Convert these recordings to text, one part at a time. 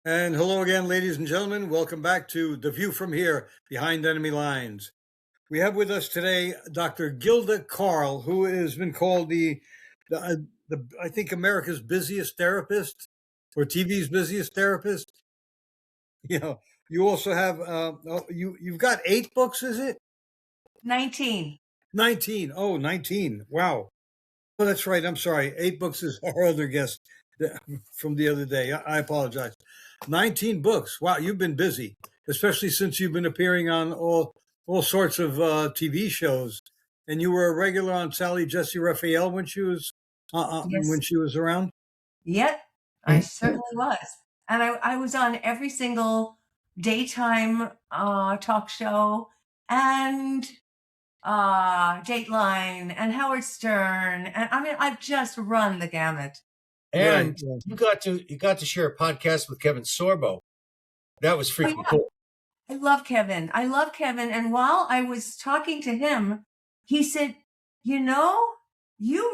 And hello again, ladies and gentlemen. Welcome back to The View from Here, Behind Enemy Lines. We have with us today Dr. Gilda Carle, who has been called the I think, America's busiest therapist or TV's busiest therapist. You know, you also have, you've got 8 books, is it? 19. 19. Oh, 19. Wow. Oh, that's right. I'm sorry. 8 books is our other guest from the other day. I apologize. 19 books. Wow, you've been busy, especially since you've been appearing on all sorts of TV shows. And you were a regular on Sally Jesse Raphael Yes. when she was around. Yep. I certainly was. And I was on every single daytime talk show and Dateline and Howard Stern. And I mean, I've just run the gamut. And Right. you got to share a podcast with Kevin Sorbo. That was freaking cool. I love Kevin. And while I was talking to him, he said, you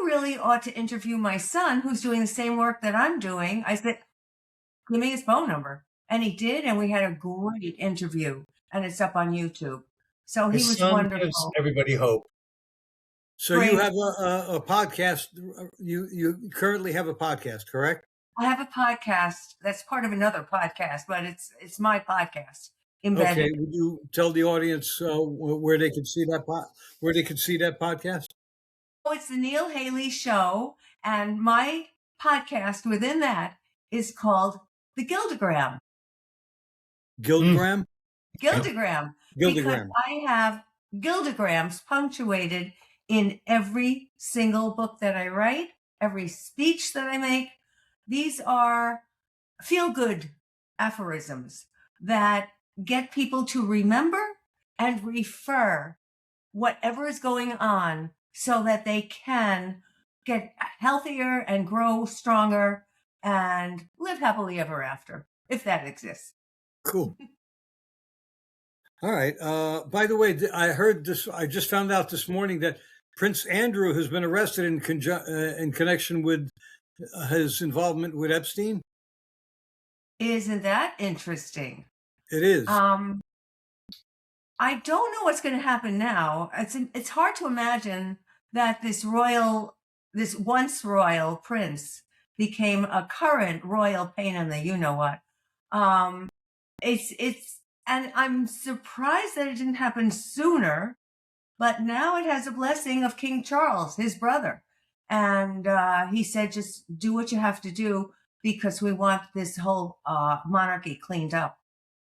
really ought to interview my son who's doing the same work that I'm doing. I said, give me his phone number. And he did. And we had a great interview and it's up on YouTube. So he was wonderful. Gives everybody hope. So Great. you have a podcast. You currently have a podcast, correct? I have a podcast that's part of another podcast, but it's my podcast embedded. Okay, would you tell the audience where they can see that podcast? Oh, it's the Neil Haley Show, and my podcast within that is called the Gildagram. Gildagram? Gildagram. Gildagram. Because I have Gildagrams punctuated in every single book that I write, every speech that I make. These are feel-good aphorisms that get people to remember and refer whatever is going on so that they can get healthier and grow stronger and live happily ever after, if that exists. Cool. All right. By the way, I heard this. I just found out this morning that Prince Andrew has been arrested in connection with his involvement with Epstein. Isn't that interesting? It is. I don't know what's going to happen now. It's hard to imagine that this once royal prince became a current royal pain in the you-know-what. And I'm surprised that it didn't happen sooner, but now it has a blessing of King Charles, his brother. And he said, just do what you have to do because we want this whole monarchy cleaned up.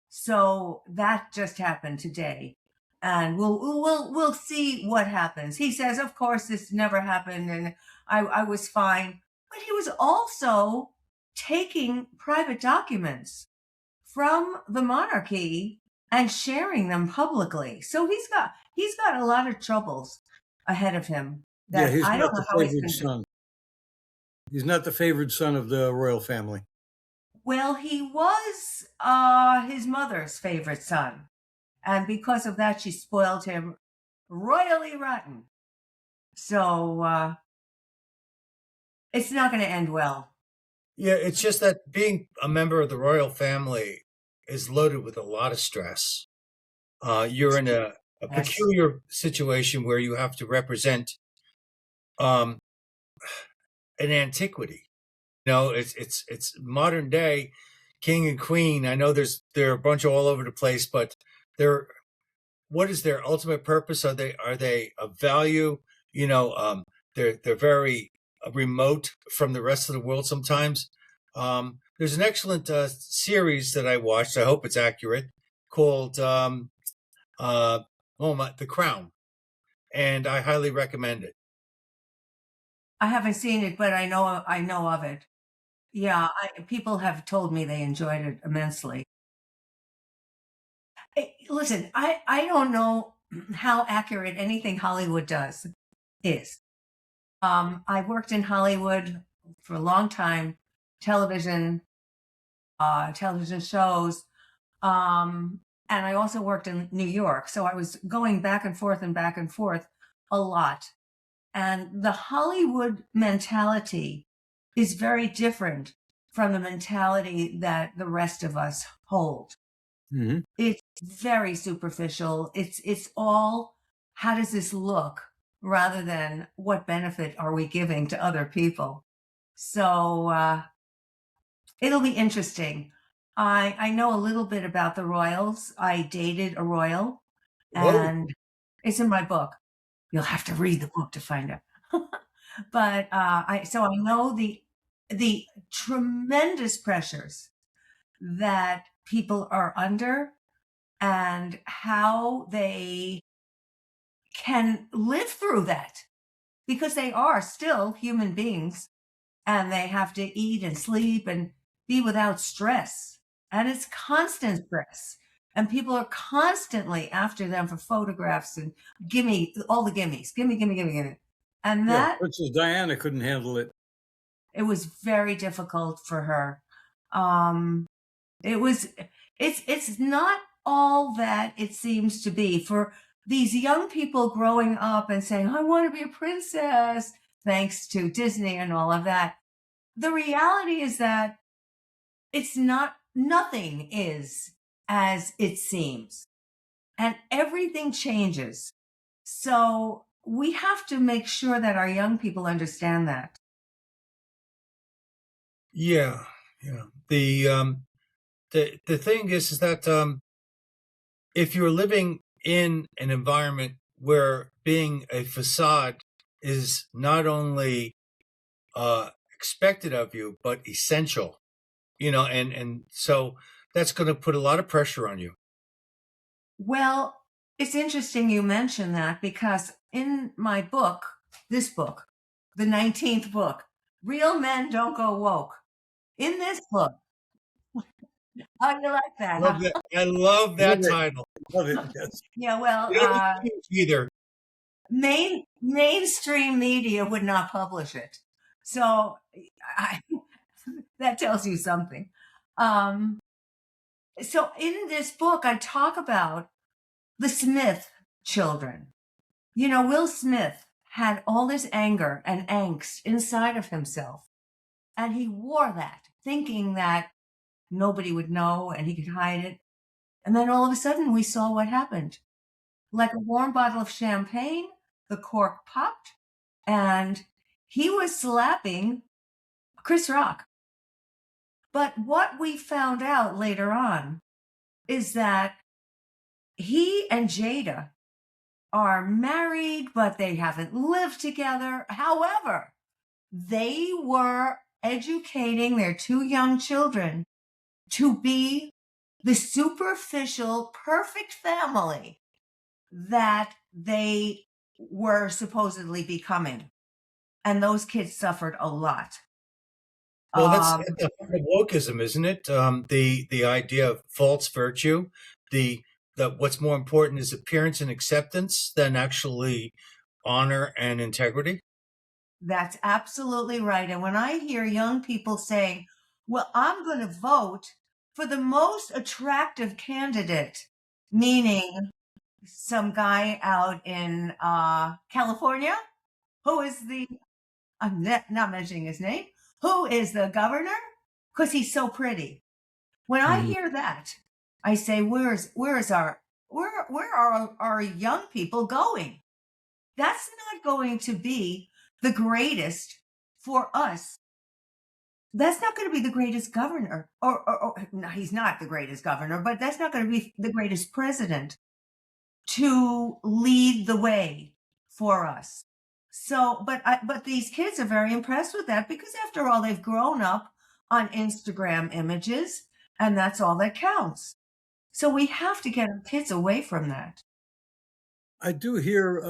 So that just happened today. And we'll see what happens. He says, of course, this never happened and I was fine. But he was also taking private documents from the monarchy and sharing them publicly. So he's got a lot of troubles ahead of him. Yeah, he's not the favored son. He's not the favored son of the royal family. Well, he was his mother's favorite son. And because of that, she spoiled him royally rotten. So it's not going to end well. Yeah, it's just that being a member of the royal family is loaded with a lot of stress. You're in a peculiar situation where you have to represent an antiquity. You know, it's modern day king and queen. I know there are a bunch all over the place, but what is their ultimate purpose? Are they of value? You know, they're very remote from the rest of the world sometimes. There's an excellent series that I watched. I hope it's accurate, called The Crown, and I highly recommend it. I haven't seen it, but I know of it. Yeah, people have told me they enjoyed it immensely. Hey, listen, I don't know how accurate anything Hollywood does is. I worked in Hollywood for a long time, television shows, and I also worked in New York. So I was going back and forth a lot. And the Hollywood mentality is very different from the mentality that the rest of us hold. Mm-hmm. It's very superficial. It's all, how does this look, rather than what benefit are we giving to other people. So it'll be interesting. I know a little bit about the royals. I dated a royal, Whoa. and it's in my book. You'll have to read the book to find out. But I know the tremendous pressures that people are under and how they can live through that, because they are still human beings and they have to eat and sleep and be without stress. And it's constant stress. And people are constantly after them for photographs and gimme all the gimmies, gimme, gimme, gimme, gimme. And Yeah, that, Princess Diana couldn't handle it. it was very difficult for her. Um, it's not all that it seems to be for these young people growing up and saying, I want to be a princess, thanks to Disney and all of that. The reality is that it's not, nothing is as it seems, and everything changes. So we have to make sure that our young people understand that. Yeah. Yeah. The thing is that if you're living in an environment where being a facade is not only expected of you but essential, and so that's going to put a lot of pressure on you. Well, it's interesting you mention that, because in my book, this book, the 19th book, Real Men Don't Go Woke. In this book, oh, you like that, Love huh? that. I love that Love it. title. Love it. Yes. Yeah, well, We don't need either. mainstream media would not publish it. So that tells you something. So in this book, I talk about the Smith children. You know, Will Smith had all this anger and angst inside of himself, and he wore that, thinking that nobody would know and he could hide it. And then all of a sudden, we saw what happened. Like a warm bottle of champagne, the cork popped, and he was slapping Chris Rock. But what we found out later on is that he and Jada are married, but they haven't lived together. However, they were educating their two young children to be the superficial, perfect family that they were supposedly becoming. And those kids suffered a lot. Well, that's at the heart of wokeism, isn't it? The idea of false virtue, that what's more important is appearance and acceptance than actually honor and integrity. That's absolutely right. And when I hear young people saying, well, I'm going to vote for the most attractive candidate, meaning some guy out in California who is I'm not mentioning his name, who is the governor because he's so pretty. When I hear that, I say, where are our young people going? That's not going to be the greatest for us. That's not going to be the greatest governor, or no, he's not the greatest governor, but that's not going to be the greatest president to lead the way for us. So, but these kids are very impressed with that, because after all, they've grown up on Instagram images, and that's all that counts. So we have to get our kids away from that. I do hear,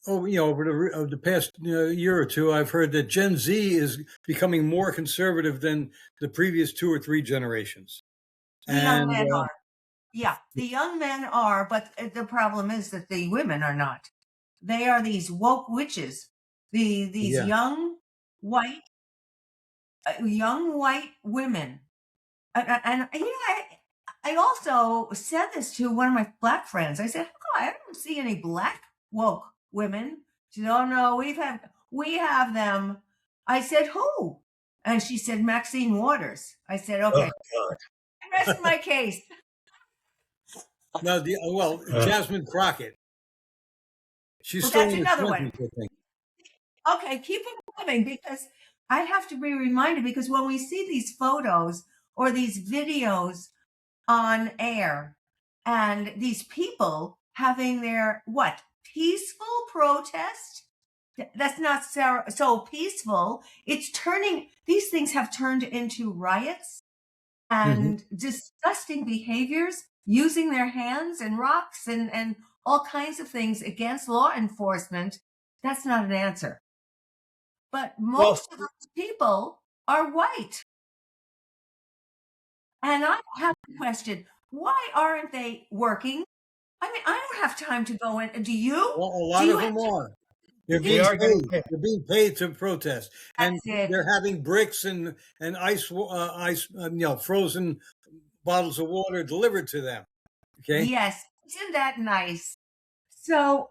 over the past year or two, I've heard that Gen Z is becoming more conservative than the previous 2 or 3 generations. The young men are. Yeah, the young men are, but the problem is that the women are not. They are these woke witches. These young white women. And you know, I also said this to one of my black friends. I said, "Oh, I don't see any black woke women." She said, "Oh no, we have them." I said, "Who?" And she said, Maxine Waters. I said, Oh, okay, God. I rest my case. No, Jasmine Crockett. She's Well, still that's in the another one. 20s, I think. Okay, keep it moving because I have to be reminded because when we see these photos or these videos on air and these people having their peaceful protest, that's not so peaceful. It's turning, these things have turned into riots and disgusting behaviors, using their hands and rocks and all kinds of things against law enforcement. That's not an answer. But Well, most of those people are white. And I have a question. Why aren't they working? I mean, I don't have time to go in. Do you? Well, a Do lot you of them have are. They're they being are getting paid. paid. They're being paid to protest, and That's it. they're having bricks and frozen bottles of water delivered to them. Okay. Yes. Isn't that nice? So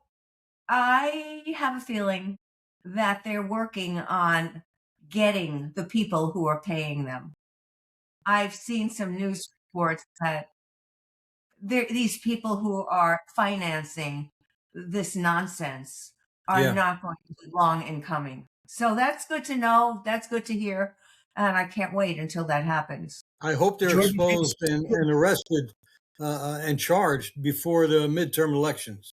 I have a feeling that they're working on getting the people who are paying them. I've seen some news reports that these people who are financing this nonsense are Yeah. not going to be long in coming. So that's good to know. That's good to hear. And I can't wait until that happens. I hope they're Jordan exposed and arrested and charged before the midterm elections.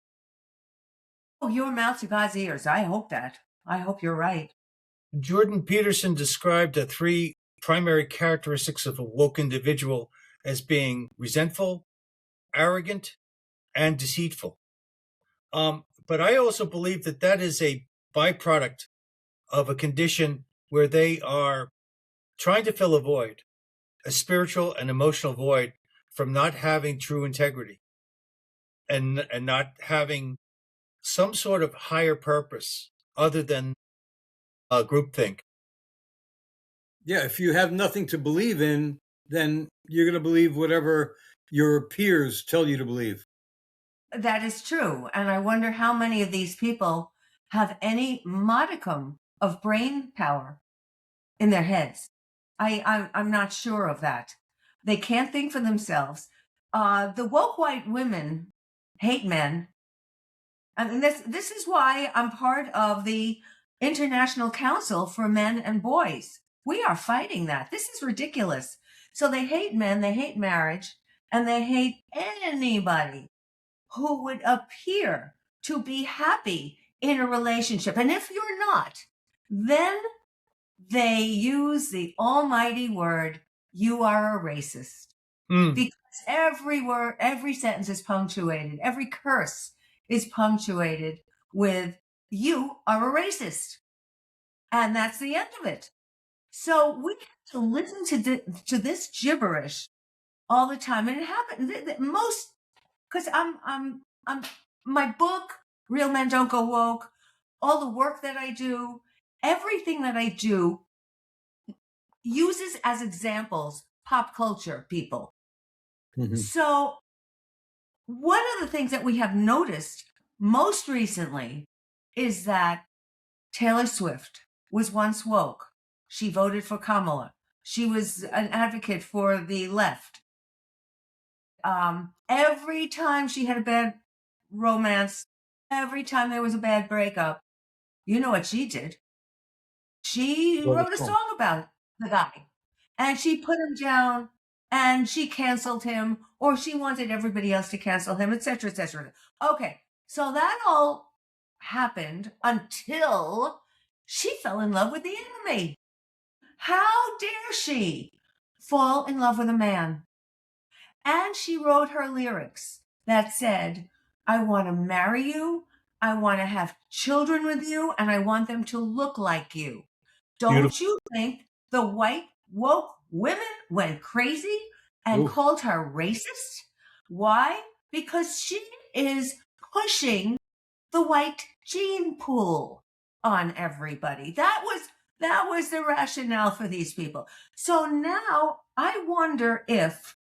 Oh, your mouth to God's ears. I hope that. I hope you're right. Jordan Peterson described the three primary characteristics of a woke individual as being resentful, arrogant, and deceitful. But I also believe that that is a byproduct of a condition where they are trying to fill a void, a spiritual and emotional void from not having true integrity and not having some sort of higher purpose other than groupthink. Yeah, if you have nothing to believe in, then you're going to believe whatever your peers tell you to believe. That is true. And I wonder how many of these people have any modicum of brain power in their heads. I'm not sure of that. They can't think for themselves. The woke white women hate men. And this is why I'm part of the International Council for Men and Boys. We are fighting that. This is ridiculous. So they hate men, they hate marriage, and they hate anybody who would appear to be happy in a relationship. And if you're not, then they use the almighty word, you are a racist. Because every word, every sentence is punctuated, every curse is punctuated with, you are a racist. And that's the end of it. So we have to listen to this gibberish all the time. And it happens most, because I'm my book, Real Men Don't Go Woke, all the work that I do, everything that I do uses as examples pop culture people. So one of the things that we have noticed most recently is that Taylor Swift was once woke. She voted for Kamala. She was an advocate for the left. Every time she had a bad romance, every time there was a bad breakup, you know what she did? She wrote a song about the guy and she put him down and she canceled him, or she wanted everybody else to cancel him, etc., etc. Okay, so that all happened until she fell in love with the enemy. How dare she fall in love with a man? And she wrote her lyrics that said, I want to marry you, I want to have children with you, and I want them to look like you. Don't you think the white woke women went crazy and called her racist? Why? Because she is pushing the white gene pool on everybody. That was the rationale for these people. So now I wonder if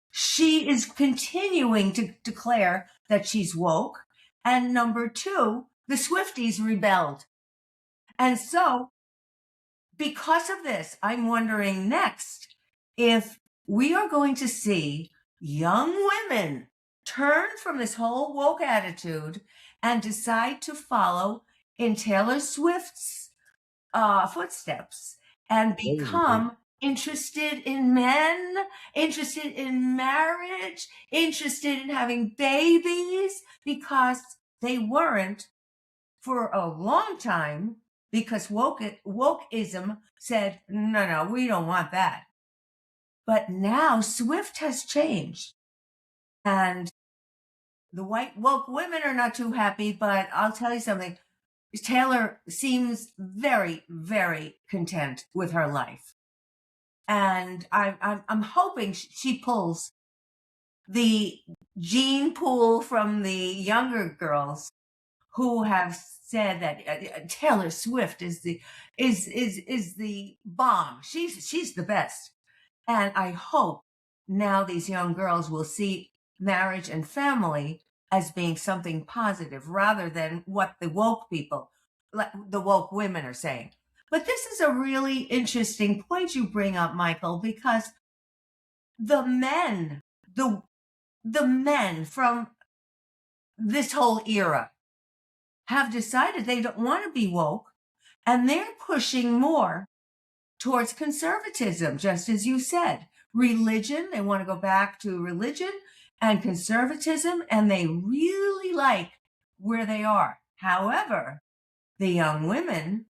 she is continuing to declare that she's woke. And number two, the Swifties rebelled. And so because of this, I'm wondering next if we are going to see young women turn from this whole woke attitude and decide to follow in Taylor Swift's footsteps and become interested in men, interested in marriage, interested in having babies, because they weren't for a long time, because wokeism said, no, we don't want that. But now Swift has changed, and the white woke women are not too happy, but I'll tell you something. Taylor seems very, very content with her life. And I'm hoping she pulls the gene pool from the younger girls who have said that Taylor Swift is the bomb. She's the best. And I hope now these young girls will see marriage and family as being something positive rather than what the woke people, like the woke women, are saying. But this is a really interesting point you bring up, Michael, because the men, the men from this whole era have decided they don't want to be woke, and they're pushing more towards conservatism, just as you said. Religion, they want to go back to religion and conservatism, and they really like where they are. However, the young women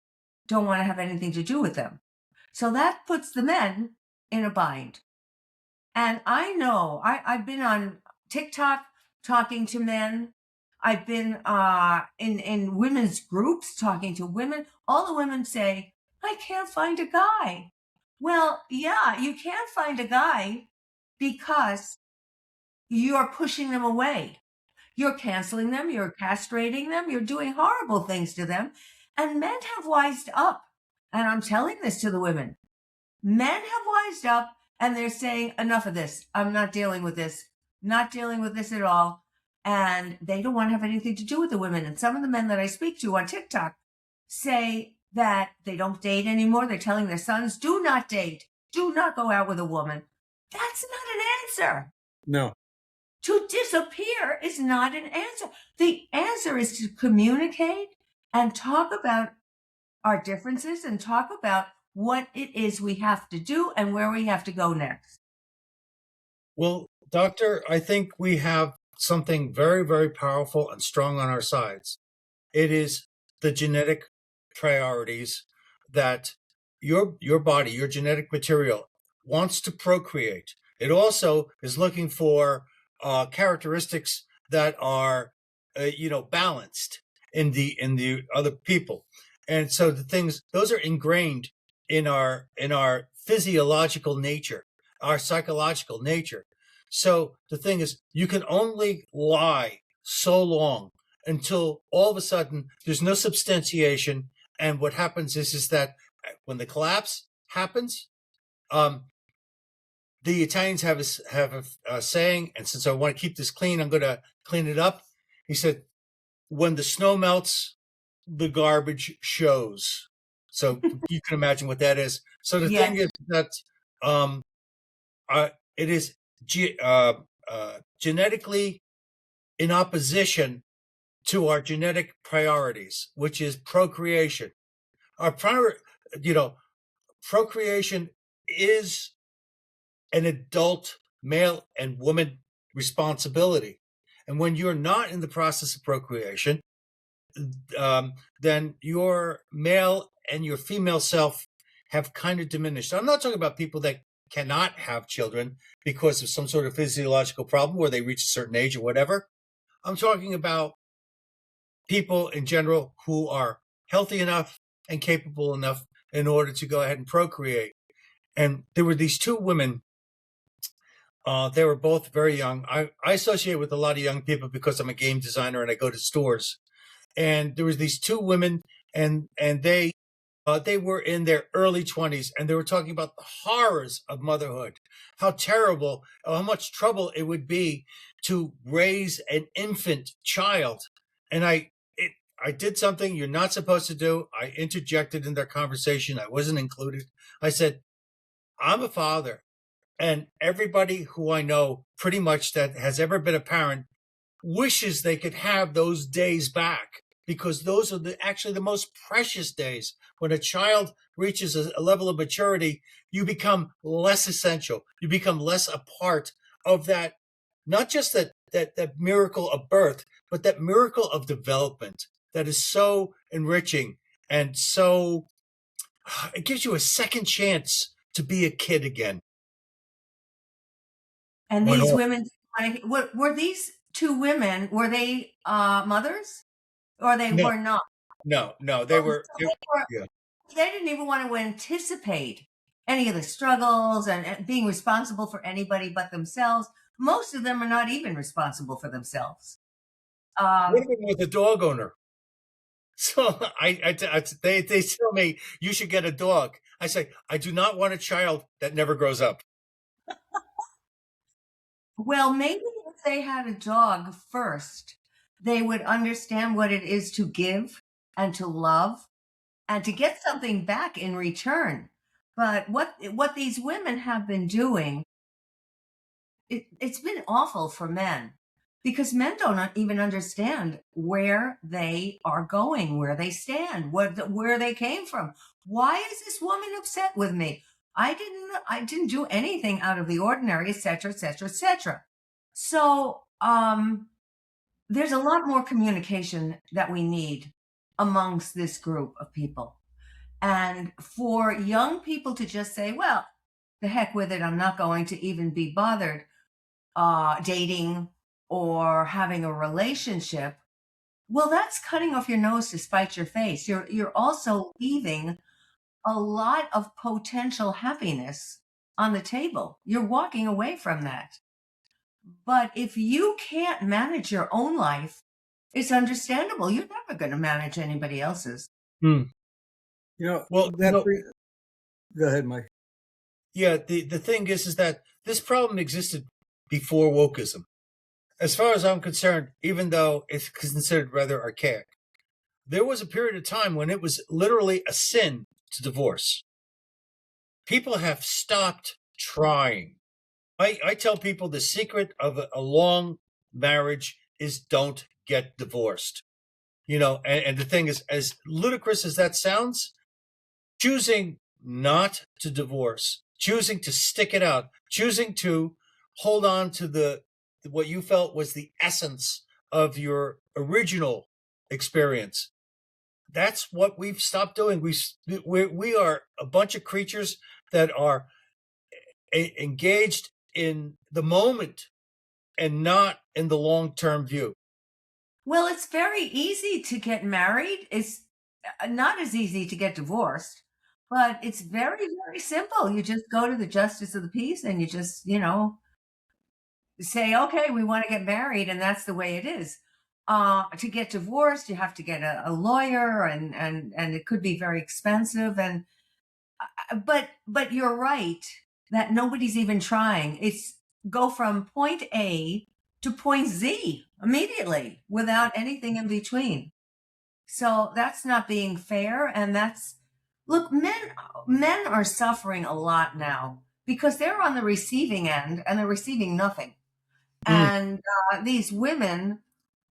don't want to have anything to do with them. So that puts the men in a bind. And I know I've been on TikTok talking to men. I've been in women's groups talking to women. All the women say, I can't find a guy. Well, yeah, you can't find a guy because you're pushing them away. You're canceling them, you're castrating them, you're doing horrible things to them. And men have wised up. And I'm telling this to the women. Men have wised up, and they're saying, enough of this. I'm not dealing with this. Not dealing with this at all. And they don't want to have anything to do with the women. And some of the men that I speak to on TikTok say that they don't date anymore. They're telling their sons, do not date. Do not go out with a woman. That's not an answer. No. To disappear is not an answer. The answer is to communicate and talk about our differences and talk about what it is we have to do and where we have to go next. Well, Doctor, I think we have something very, very powerful and strong on our sides. It is the genetic priorities that your body, your genetic material wants to procreate. It also is looking for characteristics that are, balanced in the other people. And so the things, those are ingrained in our physiological nature, our psychological nature. So the thing is, you can only lie so long until all of a sudden there's no substantiation. And what happens is that when the collapse happens, the Italians have a saying, and since I want to keep this clean, I'm going to clean it up. He said, when the snow melts, the garbage shows. So you can imagine what that is. So the thing is that it is genetically in opposition to our genetic priorities, which is procreation. Our procreation is an adult male and woman responsibility. And when you're not in the process of procreation, then your male and your female self have kind of diminished. I'm not talking about people that cannot have children because of some sort of physiological problem where they reach a certain age or whatever. I'm talking about people in general who are healthy enough and capable enough in order to go ahead and procreate. And there were these two women. They were both very young. I associate with a lot of young people because I'm a game designer and I go to stores. And there was these two women, and they were in their early 20s, and they were talking about the horrors of motherhood, how terrible, how much trouble it would be to raise an infant child. And I did something you're not supposed to do. I interjected in their conversation. I wasn't included. I said, I'm a father, and everybody who I know pretty much that has ever been a parent wishes they could have those days back, because those are actually the most precious days. When a child reaches a level of maturity, you become less essential. You become less a part of that, not just that miracle of birth, but that miracle of development that is so enriching, and so it gives you a second chance to be a kid again. And When these all, women, were these two women, were they mothers? Or they no, were not? no, So yeah. they didn't even want to anticipate any of the struggles and being responsible for anybody but themselves. Most of them are not even responsible for themselves. What Um, about with the dog owner? So they tell me you should get a dog. I say I do not want a child that never grows up. well, maybe if they had a dog first, they would understand what it is to give and to love and to get something back in return. But what these women have been doing, it's been awful for men, because men don't even understand where they are going, where they stand, where they came from. Why is this woman upset with me? I didn't do anything out of the ordinary, etc., etc., etc. So there's a lot more communication that we need amongst this group of people. And for young people to just say, well, the heck with it, I'm not going to even be bothered dating or having a relationship, well, that's cutting off your nose to spite your face. You're also leaving a lot of potential happiness on the table. You're walking away from that. But if you can't manage your own life, it's understandable. You're never going to manage anybody else's. Hmm. You know, Well, go ahead, Mike. yeah. The thing is that this problem existed before wokeism. As far as I'm concerned, even though it's considered rather archaic, there was a period of time when it was literally a sin to divorce. People have stopped trying. I tell people the secret of a long marriage is don't get divorced. And the thing is, as ludicrous as that sounds, choosing not to divorce, choosing to stick it out, choosing to hold on to what you felt was the essence of your original experience. That's what we've stopped doing. We are a bunch of creatures that are engaged in the moment and not in the long-term view. Well, it's very easy to get married. It's not as easy to get divorced, but it's very, very simple. You just go to the justice of the peace and you just, say, okay, we want to get married, and that's the way it is. To get divorced, you have to get a lawyer, and it could be very expensive. And but you're right that nobody's even trying. It's go from point A to point Z immediately without anything in between. So that's not being fair. And that's, look, men are suffering a lot now because they're on the receiving end and they're receiving nothing. And these women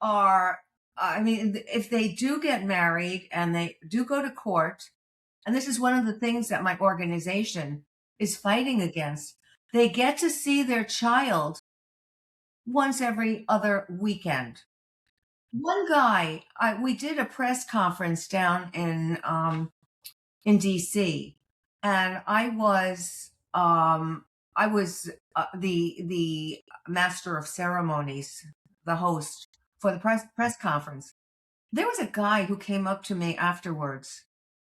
are, I mean, if they do get married and they do go to court, and this is one of the things that my organization is fighting against, they get to see their child once every other weekend. One guy, we did a press conference down in DC, and I was the master of ceremonies, the host for the press conference. There was a guy who came up to me afterwards,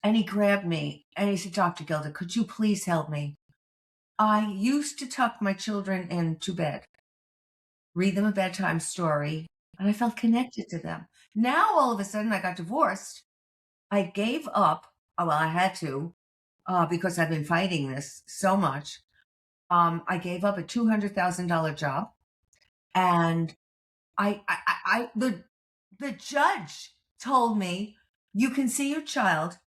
and he grabbed me and he said, "Dr. Gilda, could you please help me? I used to tuck my children into bed, read them a bedtime story, and I felt connected to them. Now, all of a sudden, I got divorced. I gave up. Oh, well, I had to because I've been fighting this so much. I gave up a $200,000 job, and the judge told me, you can see your child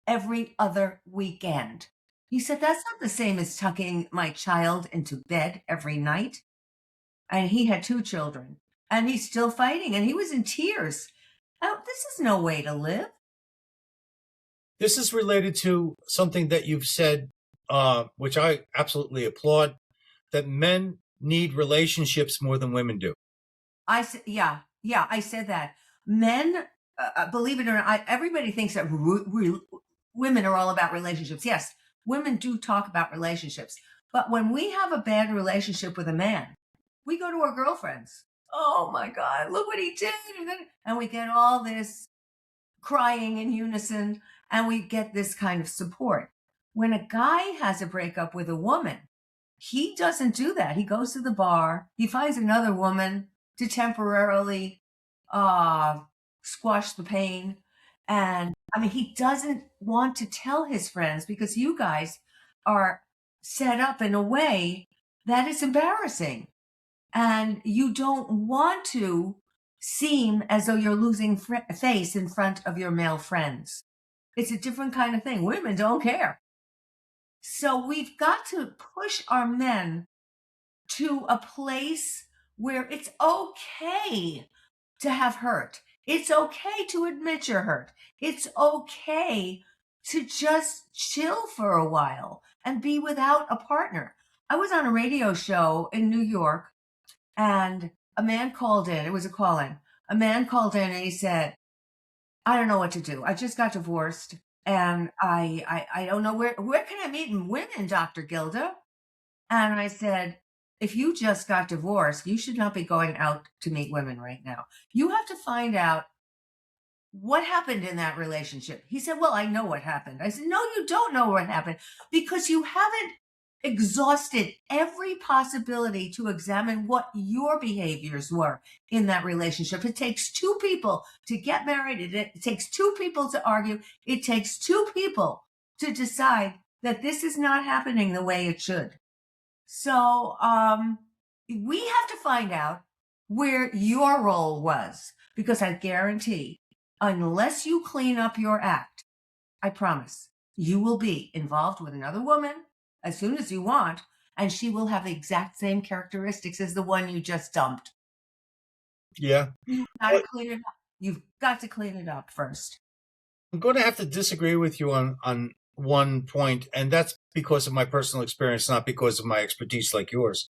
every other weekend. He said, that's not the same as tucking my child into bed every night. And he had 2 children, and he's still fighting, and he was in tears. Oh, this is no way to live. This is related to something that you've said, which I absolutely applaud, that men need relationships more than women do. I said, yeah, I said that. Men, believe it or not, everybody thinks that women are all about relationships. Yes, women do talk about relationships. But when we have a bad relationship with a man, we go to our girlfriends. Oh my God, look what he did. And we get all this crying in unison, and we get this kind of support. When a guy has a breakup with a woman, he doesn't do that. He goes to the bar, he finds another woman to temporarily squash the pain. And I mean, he doesn't want to tell his friends because you guys are set up in a way that is embarrassing. And you don't want to seem as though you're losing face in front of your male friends. It's a different kind of thing. Women don't care. So we've got to push our men to a place where it's okay to have hurt. It's okay to admit you're hurt. It's okay to just chill for a while and be without a partner. I was on a radio show in New York, and a man called in. It was a call-in. A man called in and he said, I don't know what to do. I just got divorced, and I don't know where can I meet women, Dr. Gilda? And I said, if you just got divorced, you should not be going out to meet women right now. You have to find out what happened in that relationship. He said, well, I know what happened. I said, no, you don't know what happened, because you haven't exhausted every possibility to examine what your behaviors were in that relationship. It takes 2 people to get married. It takes 2 people to argue. It takes 2 people to decide that this is not happening the way it should. So we have to find out where your role was, because I guarantee, unless you clean up your act, I promise, you will be involved with another woman as soon as you want, and she will have the exact same characteristics as the one you just dumped. Yeah. You've got to clean it up. You've got to clean it up first. I'm going to have to disagree with you on one point, and that's because of my personal experience, not because of my expertise like yours.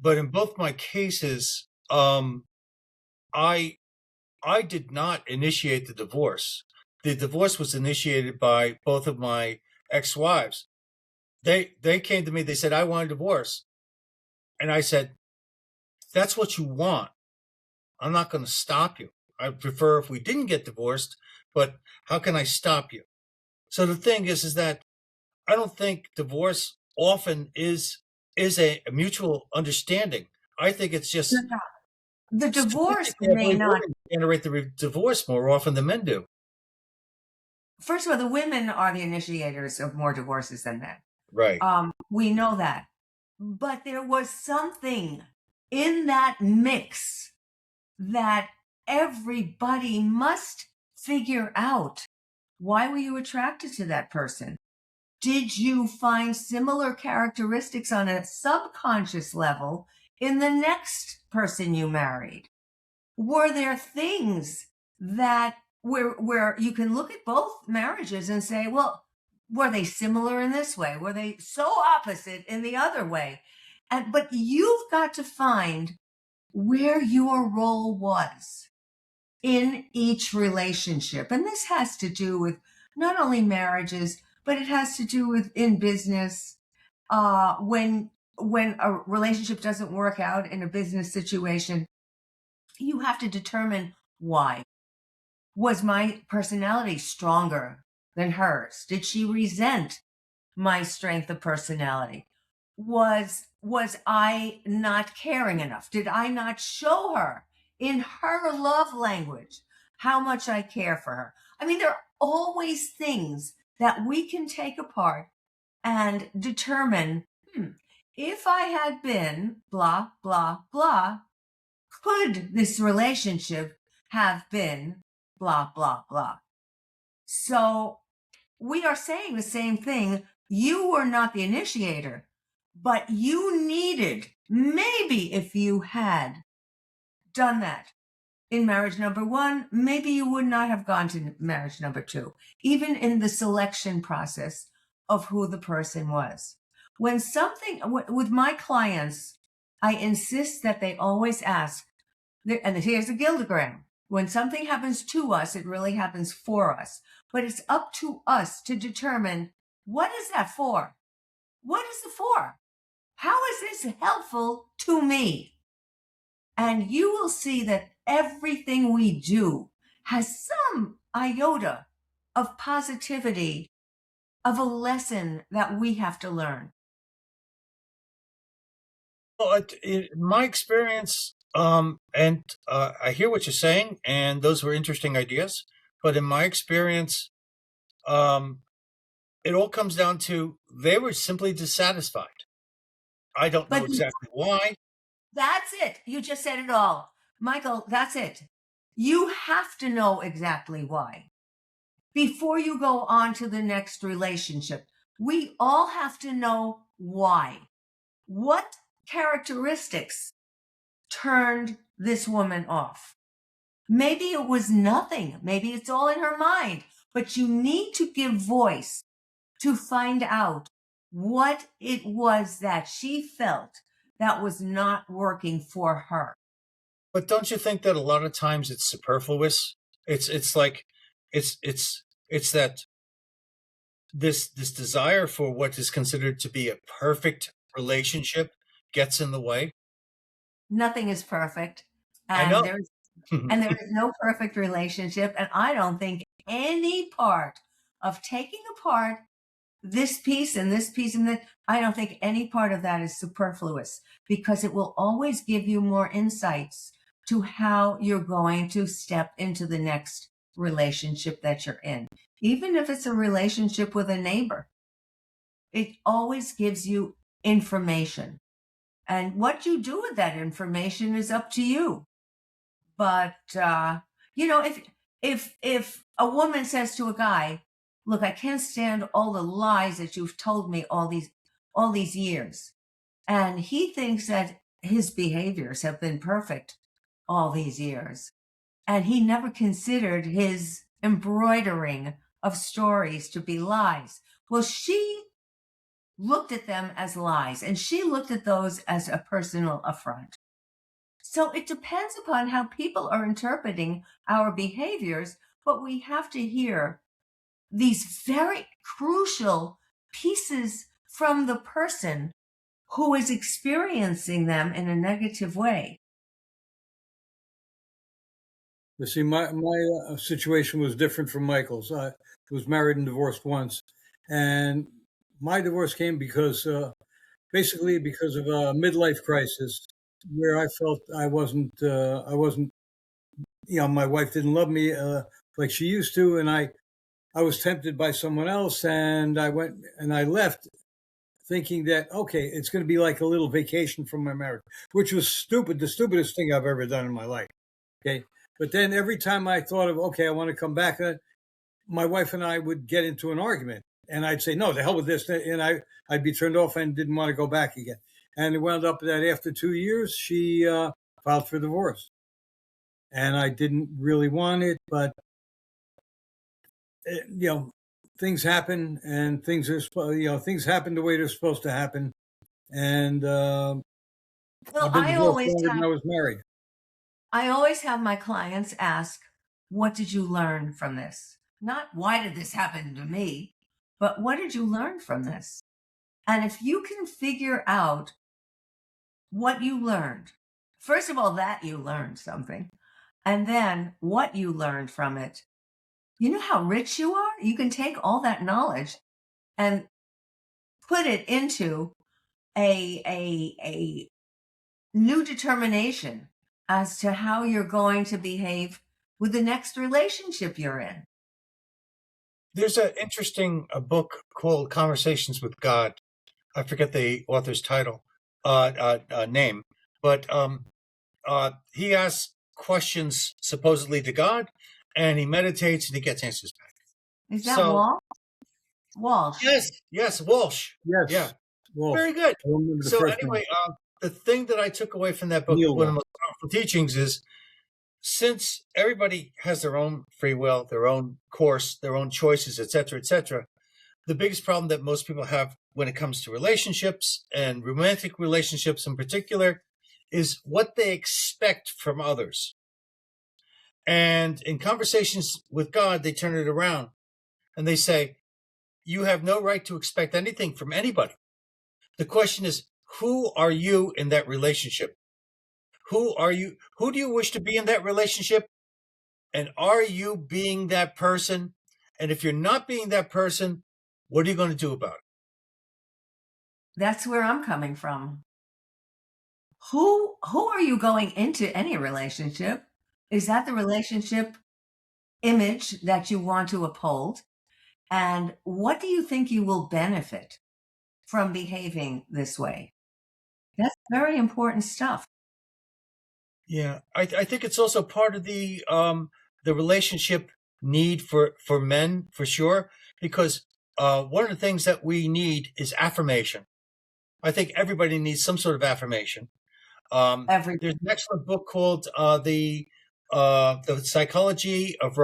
But in both my cases, I did not initiate the divorce. The divorce was initiated by both of my ex-wives. They came to me, they said, I want a divorce. And I said, that's what you want. I'm not going to stop you. I prefer if we didn't get divorced, but how can I stop you? So the thing is that I don't think divorce often is a mutual understanding. I think it's just the divorce may not generate the divorce more often than men do. First of all, the women are the initiators of more divorces than men. Right. We know that. But there was something in that mix that everybody must figure out. Why were you attracted to that person? Did you find similar characteristics on a subconscious level in the next person you married? Were there things that where you can look at both marriages and say, well, were they similar in this way? Were they so opposite in the other way? But you've got to find where your role was in each relationship. And this has to do with not only marriages, but it has to do with in business. When a relationship doesn't work out in a business situation, you have to determine why. Was my personality stronger than hers? Did she resent my strength of personality? Was I not caring enough? Did I not show her in her love language how much I care for her? I mean, there are always things that we can take apart and determine, if I had been blah, blah, blah, could this relationship have been blah, blah, blah. So we are saying the same thing. You were not the initiator, but you needed, maybe if you had done that in marriage number one, maybe you would not have gone to marriage number two, even in the selection process of who the person was. When something, with my clients, I insist that they always ask, and here's a Gildagram. When something happens to us, it really happens for us. But it's up to us to determine, what is that for? What is it for? How is this helpful to me? And you will see that everything we do has some iota of positivity, of a lesson that we have to learn. Well, in my experience, I hear what you're saying, and those were interesting ideas. But in my experience, it all comes down to they were simply dissatisfied. I don't know exactly why. That's it. You just said it all. Michael, that's it. You have to know exactly why before you go on to the next relationship. We all have to know why. What characteristics turned this woman off? Maybe it was nothing. Maybe it's all in her mind, but you need to give voice to find out what it was that she felt that was not working for her. But don't you think that a lot of times it's superfluous? It's that this desire for what is considered to be a perfect relationship gets in the way. Nothing is perfect. I know. And there is no perfect relationship. And I don't think any part of taking apart this piece and this piece and that, I don't think any part of that is superfluous, because it will always give you more insights to how you're going to step into the next relationship that you're in. Even if it's a relationship with a neighbor, it always gives you information. And what you do with that information is up to you. But, if a woman says to a guy, look, I can't stand all the lies that you've told me all these years. And he thinks that his behaviors have been perfect all these years. And he never considered his embroidering of stories to be lies. Well, she looked at them as lies, and she looked at those as a personal affront. So it depends upon how people are interpreting our behaviors, but we have to hear these very crucial pieces from the person who is experiencing them in a negative way. You see, my situation was different from Michael's. I was married and divorced once, and my divorce came basically because of a midlife crisis, where I felt I wasn't, my wife didn't love me like she used to, and I was tempted by someone else, and I went and I left, thinking that, okay, it's going to be like a little vacation from my marriage, which was stupid, the stupidest thing I've ever done in my life. Okay. But then every time I thought of, okay, I want to come back, my wife and I would get into an argument, and I'd say, no, the hell with this. And I'd be turned off and didn't want to go back again. And it wound up that after 2 years, she filed for divorce. And I didn't really want it, but, things happen, and things happen the way they're supposed to happen. And Well, I've been divorced longer than I was married. I always have my clients ask, what did you learn from this? Not why did this happen to me, but what did you learn from this? And if you can figure out what you learned, first of all, that you learned something, and then what you learned from it, you know how rich you are? You can take all that knowledge and put it into a new determination as to how you're going to behave with the next relationship you're in. There's an interesting book called Conversations with God. I forget the author's name, but he asks questions supposedly to God, and he meditates and he gets answers back. Is that Walsh? Yes, Walsh. Yes. Yeah, Walsh. very good. I don't remember the So first anyway, name. the thing that I took away from that book, Neil one of the Walsh. most powerful teachings is, since everybody has their own free will, their own course, their own choices, etc., the biggest problem that most people have when it comes to relationships and romantic relationships in particular is what they expect from others. And in conversations with God, they turn it around and they say, you have no right to expect anything from anybody. The question is, who are you in that relationship? Who are you? Who do you wish to be in that relationship? And are you being that person? And if you're not being that person, what are you going to do about it? That's where I'm coming from. Who are you going into any relationship? Is that the relationship image that you want to uphold? And what do you think you will benefit from behaving this way? That's very important stuff. Yeah, I think it's also part of the relationship need for men, for sure, because one of the things that we need is affirmation. I think everybody needs some sort of affirmation. There's an excellent book called the Psychology of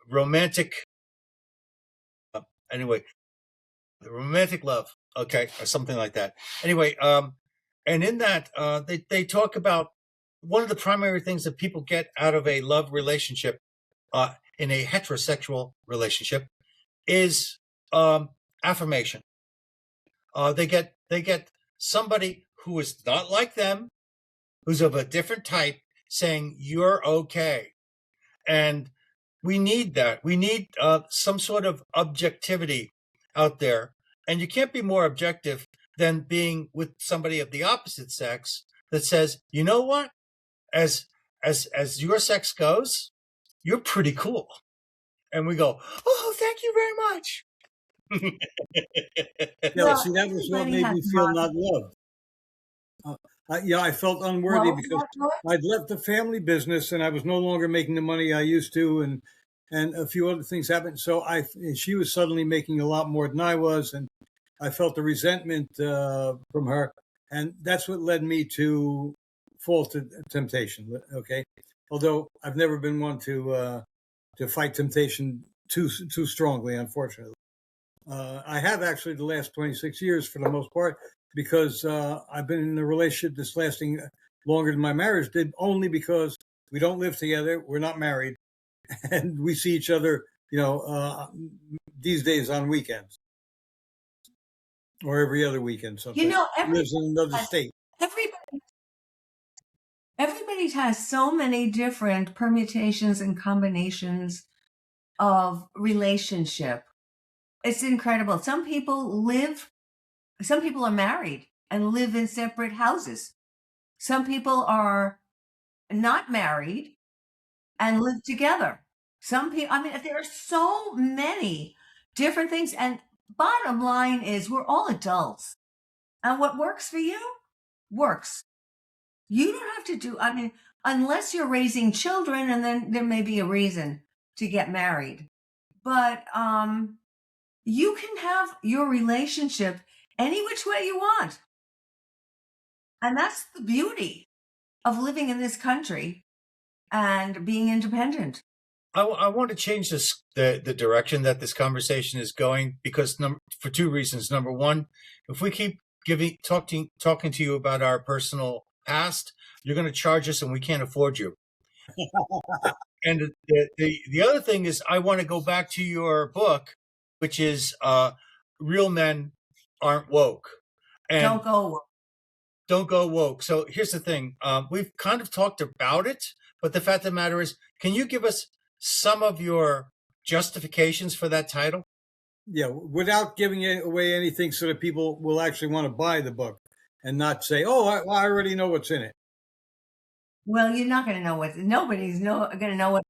Romantic. Anyway, the Romantic Love, okay, or something like that. Anyway, and in that they talk about one of the primary things that people get out of a love relationship, in a heterosexual relationship, is affirmation. They get somebody who is not like them, who's of a different type, saying you're okay, and we need that. We need some sort of objectivity out there, and you can't be more objective than being with somebody of the opposite sex that says, you know what, as your sex goes, you're pretty cool. And we go, oh, thank you very much. Yeah, see, that was what made me feel not loved. I felt unworthy because I'd left the family business and I was no longer making the money I used to, and a few other things happened. So she was suddenly making a lot more than I was, and I felt the resentment from her, and that's what led me to fall to temptation. Okay, although I've never been one to fight temptation too strongly, unfortunately. I have actually the last 26 years for the most part, because I've been in a relationship that's lasting longer than my marriage did, only because we don't live together, we're not married, and we see each other, these days on weekends or every other weekend. Sometimes he lives in another state. Everybody has so many different permutations and combinations of relationship. It's incredible. Some people are married and live in separate houses. Some people are not married and live together. Some people, there are so many different things. And bottom line is, we're all adults. And what works for you, works. You don't have to do, unless you're raising children, and then there may be a reason to get married. But you can have your relationship any which way you want. And that's the beauty of living in this country and being independent. I want to change the direction that this conversation is going, because for two reasons. Number one, if we keep talking to you about our personal past, you're going to charge us, and we can't afford you. And the other thing is, I want to go back to your book, which is Real Men Aren't Woke. And don't go woke. So here's the thing. We've kind of talked about it, but the fact of the matter is, can you give us some of your justifications for that title? Yeah, without giving away anything, so that people will actually want to buy the book and not say, oh, I already know what's in it. Well, you're not going to know nobody's going to know what.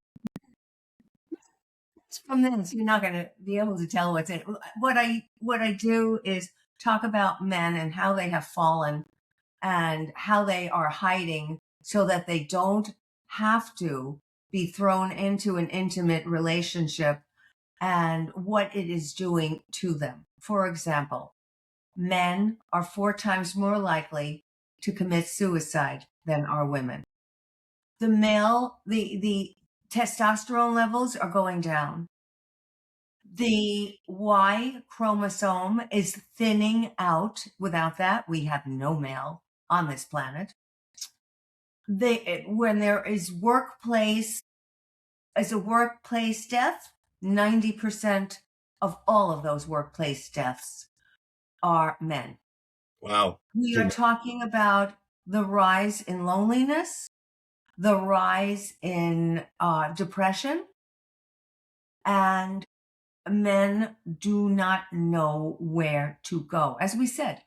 From this, you're not going to be able to tell what's in it. What I do is talk about men and how they have fallen and how they are hiding so that they don't have to be thrown into an intimate relationship and what it is doing to them. For example, men are 4 times more likely to commit suicide than are women. The testosterone levels are going down. The Y chromosome is thinning out. Without that, we have no male on this planet. When there is a workplace death, 90% of all of those workplace deaths are men. Wow. We are talking about the rise in loneliness, the rise in depression, and men do not know where to go. As we said,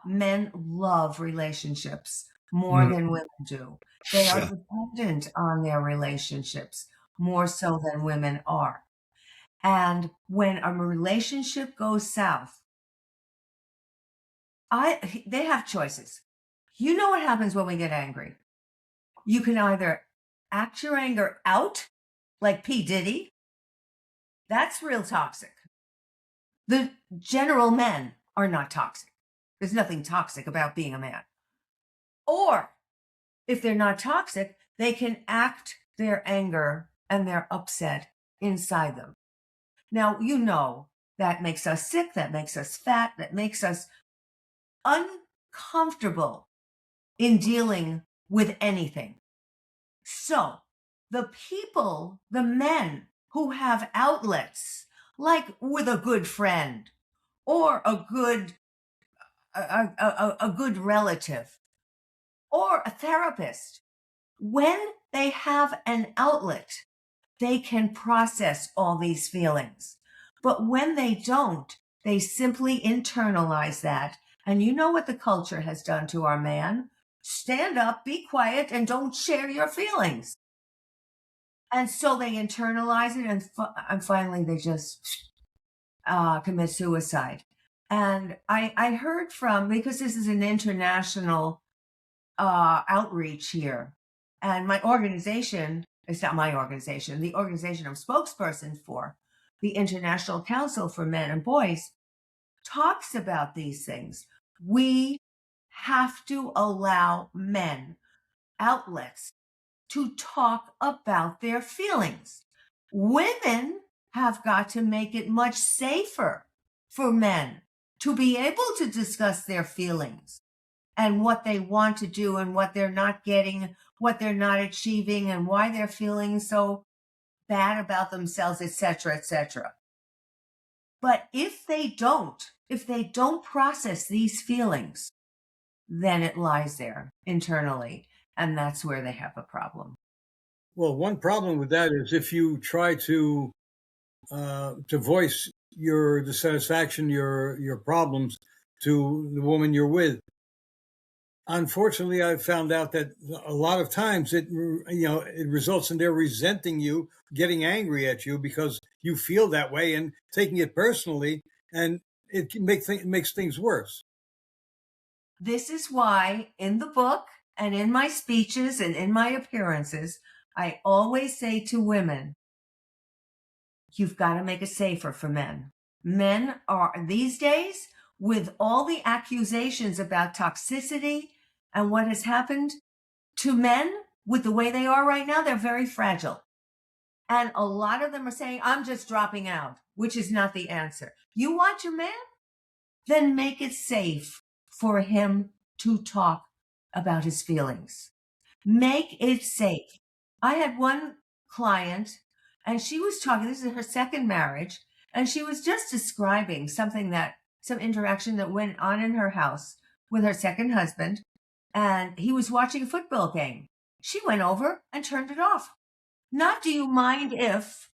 men love relationships more than women do. They are dependent on their relationships more so than women are. And when a relationship goes south, they have choices. You know what happens when we get angry? You can either act your anger out, like P. Diddy. That's real toxic. The general men are not toxic. There's nothing toxic about being a man. Or if they're not toxic, they can act their anger and their upset inside them. Now, you know, that makes us sick, that makes us fat, that makes us uncomfortable in dealing with anything. So the men who have outlets, like with a good friend or a good relative or a therapist, when they have an outlet, they can process all these feelings. But when they don't, they simply internalize that. And you know what the culture has done to our man? Stand up, be quiet, and don't share your feelings. And so they internalize it, and finally they just commit suicide. And I heard from, because this is an international outreach here, and my organization, it's not my organization, the organization I'm spokesperson for, the International Council for Men and Boys, talks about these things. We have to allow men outlets to talk about their feelings. Women have got to make it much safer for men to be able to discuss their feelings and what they want to do and what they're not getting, what they're not achieving, and why they're feeling so bad about themselves, etc., etc. But if they don't process these feelings, then it lies there internally, and that's where they have a problem. Well, one problem with that is if you try to voice your dissatisfaction, your problems to the woman you're with. Unfortunately, I've found out that a lot of times it results in their resenting you, getting angry at you because you feel that way and taking it personally, and it makes things worse. This is why in the book and in my speeches and in my appearances, I always say to women, you've got to make it safer for men. Men are, these days, with all the accusations about toxicity and what has happened to men with the way they are right now, they're very fragile. And a lot of them are saying, I'm just dropping out, which is not the answer. You want your man? Then make it safe for him to talk about his feelings. Make it safe. I had one client, and she was talking, this is her second marriage, and she was just describing some interaction that went on in her house with her second husband, and he was watching a football game. She went over and turned it off. Not, do you mind if,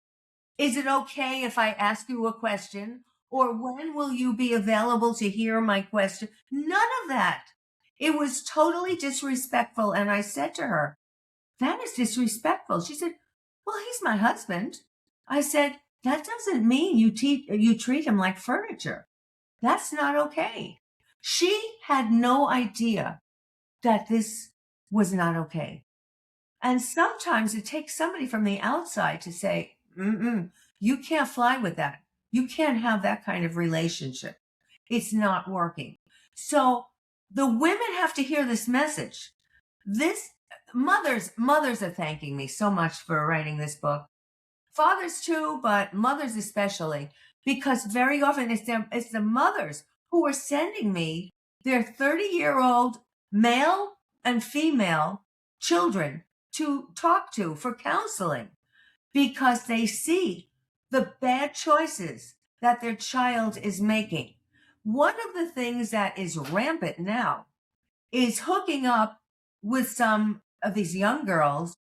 is it okay if I ask you a question? Or when will you be available to hear my question? None of that. It was totally disrespectful. And I said to her, that is disrespectful. She said, well, he's my husband. I said, that doesn't mean you treat him like furniture. That's not okay. She had no idea that this was not okay. And sometimes it takes somebody from the outside to say, you can't fly with that. You can't have that kind of relationship. It's not working. So the women have to hear this message. This mothers are thanking me so much for writing this book. Fathers too, but mothers especially, because very often it's the mothers who are sending me their 30-year-old male and female children to talk to for counseling, because they see the bad choices that their child is making. One of the things that is rampant now is hooking up with some of these young girls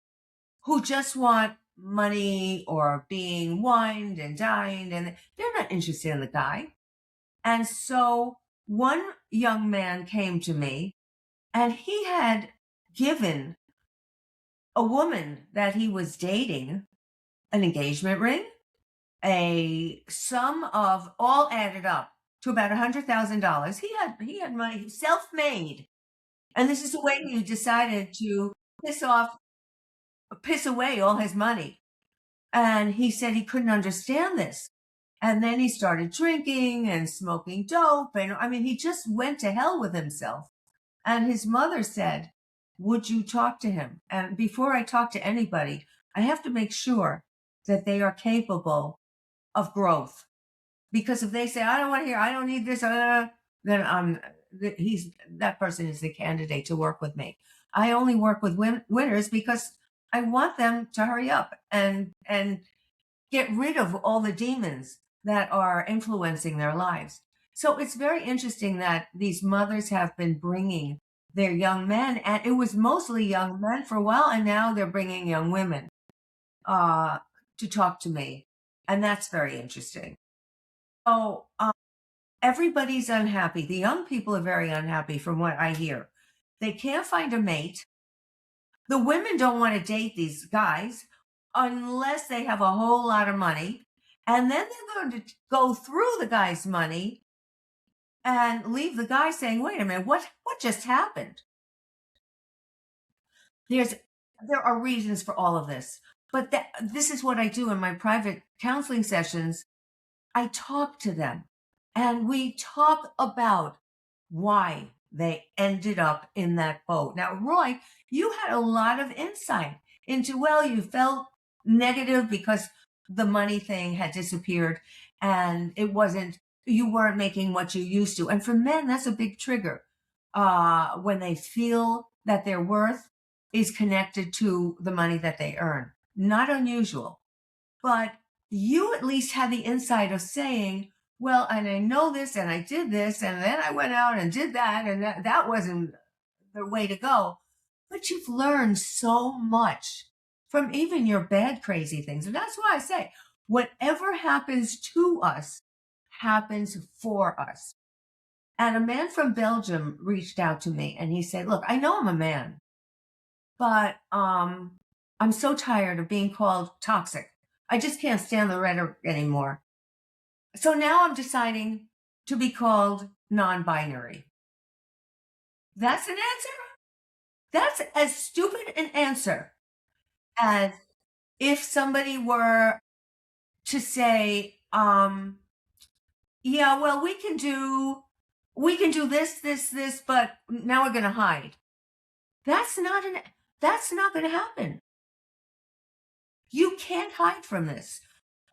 who just want money or being wined and dined, and they're not interested in the guy. And so one young man came to me, and he had given a woman that he was dating an engagement ring, a sum of, all added up to about $100,000. He had money, self-made. And this is the way he decided to piss away all his money. And he said he couldn't understand this. And then he started drinking and smoking dope. And I mean, he just went to hell with himself. And his mother said, would you talk to him? And before I talk to anybody, I have to make sure that they are capable of growth. Because if they say, I don't want to hear, I don't need this, then that person is the candidate to work with me. I only work with winners because I want them to hurry up and get rid of all the demons that are influencing their lives. So it's very interesting that these mothers have been bringing their young men, and it was mostly young men for a while, and now they're bringing young women to talk to me. And that's very interesting. So everybody's unhappy. The young people are very unhappy from what I hear. They can't find a mate. The women don't want to date these guys unless they have a whole lot of money. And then they're going to go through the guy's money and leave the guy saying, wait a minute, what just happened? There are reasons for all of this. But this is what I do in my private counseling sessions. I talk to them and we talk about why they ended up in that boat. Now, Roy, you had a lot of insight into, well, you felt negative because the money thing had disappeared and you weren't making what you used to. And for men, that's a big trigger when they feel that their worth is connected to the money that they earn. Not unusual, but you at least had the insight of saying, well, and I know this and I did this and then I went out and did that and that wasn't the way to go. But you've learned so much from even your bad, crazy things. And that's why I say, whatever happens to us happens for us. And a man from Belgium reached out to me and he said, look, I know I'm a man, but I'm so tired of being called toxic. I just can't stand the rhetoric anymore. So now I'm deciding to be called non-binary. That's an answer? That's as stupid an answer as if somebody were to say, yeah, well, we can do this, but now we're going to hide. That's not going to happen. You can't hide from this.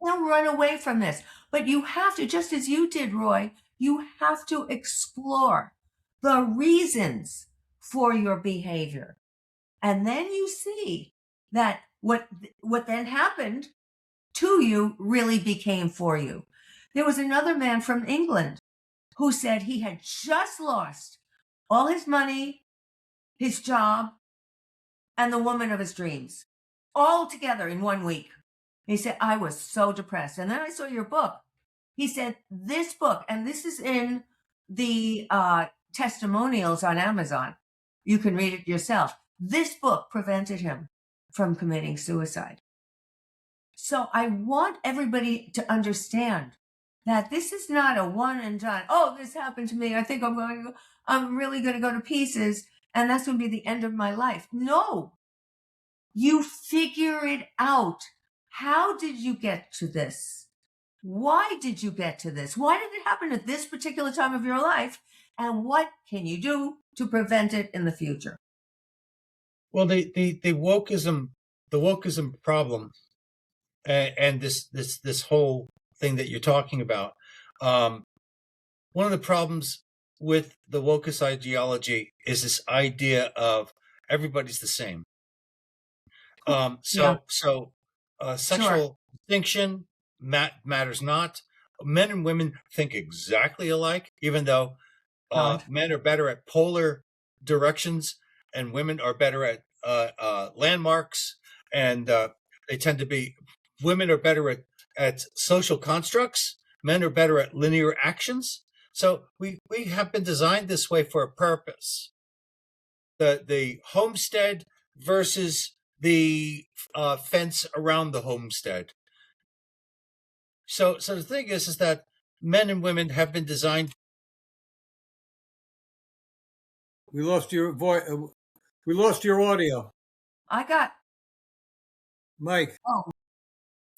Don't run away from this. But you have to, just as you did, Roy, you have to explore the reasons for your behavior. And then you see that what then happened to you really became for you. There was another man from England who said he had just lost all his money, his job, and the woman of his dreams, all together in 1 week. He said, I was so depressed. And then I saw your book. He said, this book, and this is in the testimonials on Amazon. You can read it yourself. This book prevented him from committing suicide. So I want everybody to understand that this is not a one and done. Oh, this happened to me. I think I'm really going to go to pieces. And that's going to be the end of my life. No, You figure it out. How did you get to this? Why did you get to this? Why did it happen at this particular time of your life? And what can you do to prevent it in the future? Well, the wokeism problem, and this whole thing that you're talking about. One of the problems with the wokeist ideology is this idea of everybody's the same. Yeah. So Sure. sexual distinction matters not. Men and women think exactly alike, even though Don't. men are better at polar directions and women are better at landmarks, and they tend to be. Women are better at social constructs. Men are better at linear actions. So we have been designed this way for a purpose. The homestead versus the fence around the homestead. So the thing is that men and women have been designed. We lost your voice. We lost your audio, I got, Mike. oh,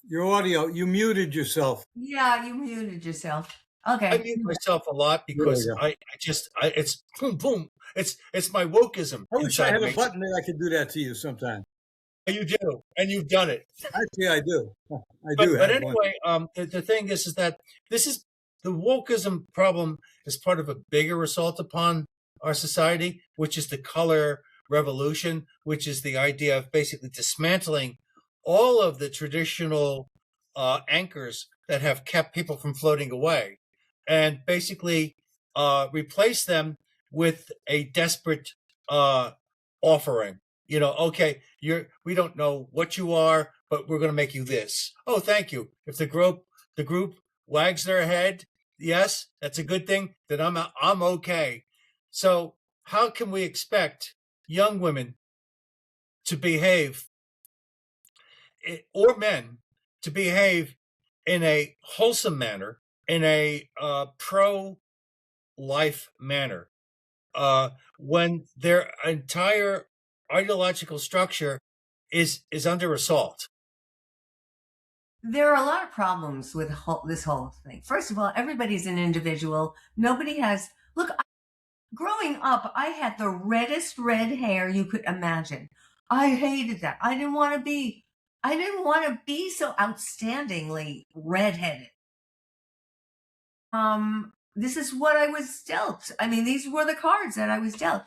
Your audio. You muted yourself. yeah, you muted yourself. I Okay. mute myself a lot There because we go. it's boom boom. It's my wokeism I wish I inside had me. a button that I could do that to you sometime. You do, and you've done it. Actually, I do. I But do have one. anyway, the thing is that this is the wokeism problem is part of a bigger assault upon our society, which is the color revolution, which is the idea of basically dismantling all of the traditional anchors that have kept people from floating away, and basically replace them with a desperate offering. Okay, we don't know what you are, but we're going to make you this. Oh, thank you. If the group wags their head, yes, that's a good thing. Then I'm okay. So how can we expect young women to behave, or men to behave in a wholesome manner, in a pro-life manner, when their entire ideological structure is under assault? There are a lot of problems with this whole thing. First of all, everybody's an individual. Nobody has, look, growing up, I had the reddest red hair you could imagine. I hated that. I didn't want to be so outstandingly redheaded. This is what I was dealt. I mean, these were the cards that I was dealt.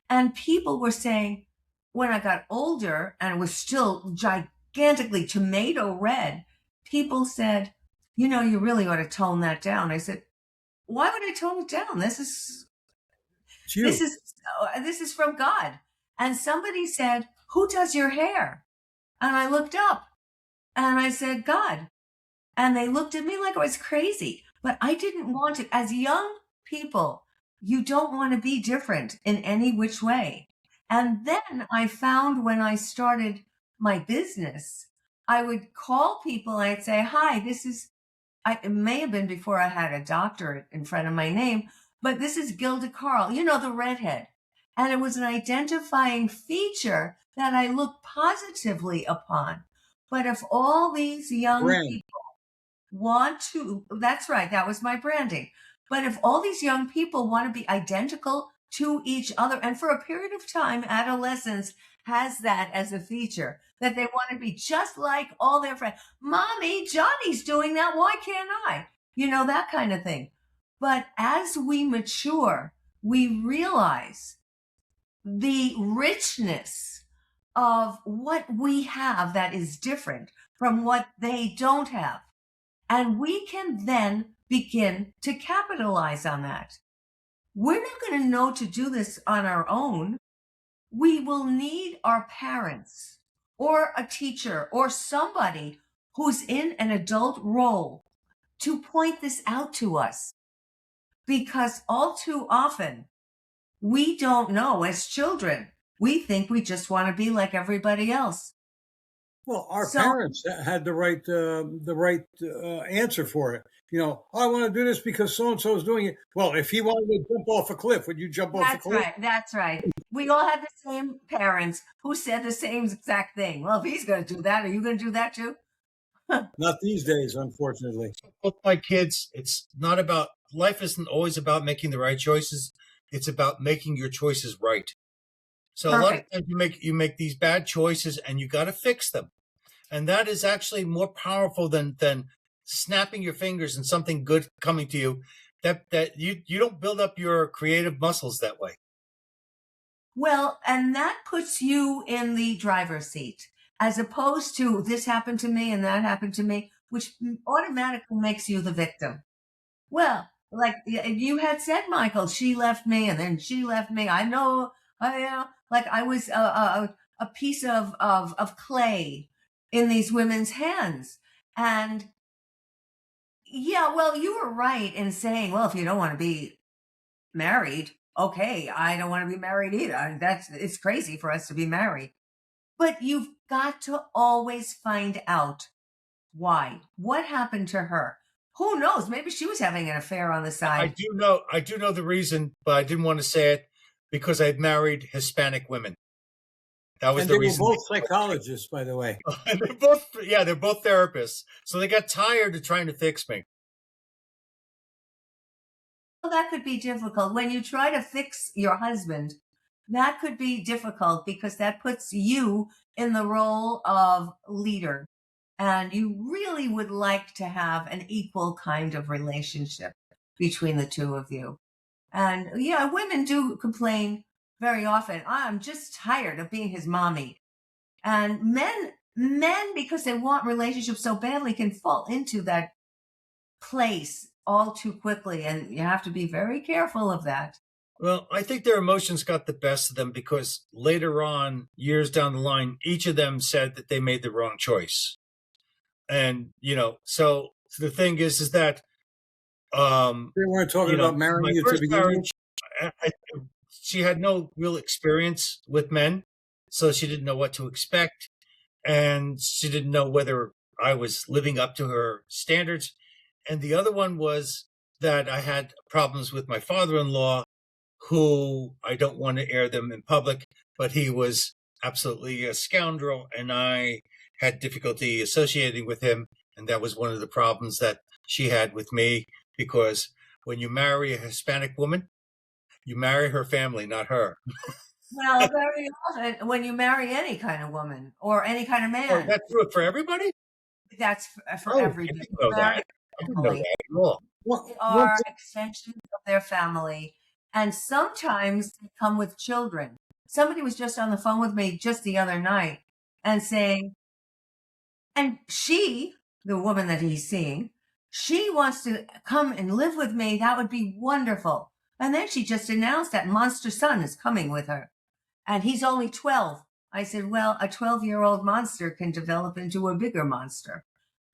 And people were saying, when I got older and it was still gigantically tomato red, people said, you really ought to tone that down. I said, why would I tone it down? This is from God. And somebody said, who does your hair? And I looked up and I said, God. And they looked at me like I was crazy. But I didn't want to. As young people, you don't want to be different in any which way. And then I found when I started my business, I would call people and I'd say, hi, it may have been before I had a doctorate in front of my name, but this is Gilda Carle, the redhead. And it was an identifying feature that I looked positively upon. But if all these young people that's right, that was my branding. But if all these young people want to be identical to each other, and for a period of time, adolescence has that as a feature, that they want to be just like all their friends. Mommy, Johnny's doing that. Why can't I? That kind of thing. But as we mature, we realize the richness of what we have that is different from what they don't have. And we can then begin to capitalize on that. We're not going to know to do this on our own. We will need our parents or a teacher or somebody who's in an adult role to point this out to us. Because all too often, we don't know as children. We think we just want to be like everybody else. Well, our parents had the right answer for it. I want to do this because so-and-so is doing it. Well, if he wanted to jump off a cliff, would you jump off the That's cliff? right. That's right. We all had the same parents who said the same exact thing. Well, if he's going to do that, are you going to do that too? Not these days, unfortunately. Both my kids, it's not about, life isn't always about making the right choices. It's about making your choices right. So Perfect. a lot of times you make these bad choices and you got to fix them. And that is actually more powerful than snapping your fingers and something good coming to you. That you don't build up your creative muscles that way. Well, and that puts you in the driver's seat as opposed to this happened to me and that happened to me, which automatically makes you the victim. Well, like you had said, Michael, she left me and then she left me. I know, like I was a piece of clay in these women's hands. And yeah, well, you were right in saying, well, if you don't want to be married, okay, I don't want to be married either. It's crazy for us to be married. But you've got to always find out why. What happened to her? Who knows? Maybe she was having an affair on the side. I do know the reason, but I didn't want to say it because I'd married Hispanic women. That was the reason. They were both psychologists, by the way. they're both therapists. So they got tired of trying to fix me. Well, that could be difficult. When you try to fix your husband, that could be difficult because that puts you in the role of leader. And you really would like to have an equal kind of relationship between the two of you. And yeah, women do complain very often. I'm just tired of being his mommy. And men, because they want relationships so badly, can fall into that place all too quickly. And you have to be very careful of that. Well, I think their emotions got the best of them because later on, years down the line, each of them said that they made the wrong choice. And, so the thing is that they weren't talking about marrying you to begin with. She had no real experience with men, so she didn't know what to expect. And she didn't know whether I was living up to her standards. And the other one was that I had problems with my father-in-law, who I don't want to air them in public, but he was absolutely a scoundrel, and I had difficulty associating with him. And that was one of the problems that she had with me, because when you marry a Hispanic woman, you marry her family, not her. Well, very often when you marry any kind of woman or any kind of man. Oh, that's true for everybody? That's for everybody. I didn't know that. I didn't know that at all. They are extensions of their family. And sometimes they come with children. Somebody was just on the phone with me just the other night and saying, and she, the woman that he's seeing, she wants to come and live with me. That would be wonderful. And then she just announced that monster son is coming with her. And he's only 12. I said, well, a 12-year-old monster can develop into a bigger monster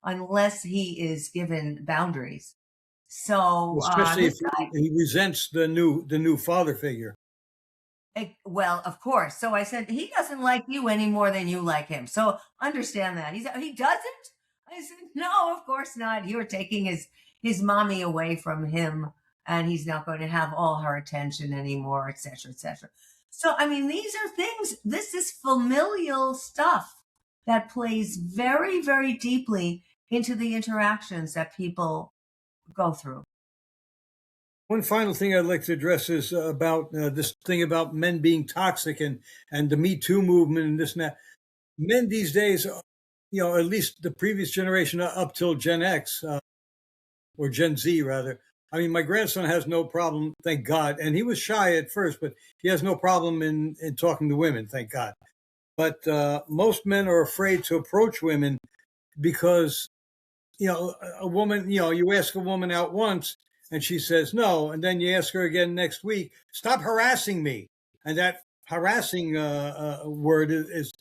unless he is given boundaries. So, especially if he resents the new father figure. Well, of course. So I said, he doesn't like you any more than you like him. So understand that. He doesn't? I said, no, of course not. You're taking his mommy away from him, and he's not going to have all her attention anymore, et cetera, et cetera. So, I mean, these are things, this is familial stuff that plays very, very deeply into the interactions that people go through. One final thing I'd like to address is about this thing about men being toxic and the Me Too movement and this and that. Men these days, at least the previous generation up till Gen X or Gen Z rather. I mean, my grandson has no problem, thank God. And he was shy at first, but he has no problem in talking to women, thank God. But most men are afraid to approach women because, a woman, you ask a woman out once, and she says no, and then you ask her again next week, stop harassing me. And that harassing word is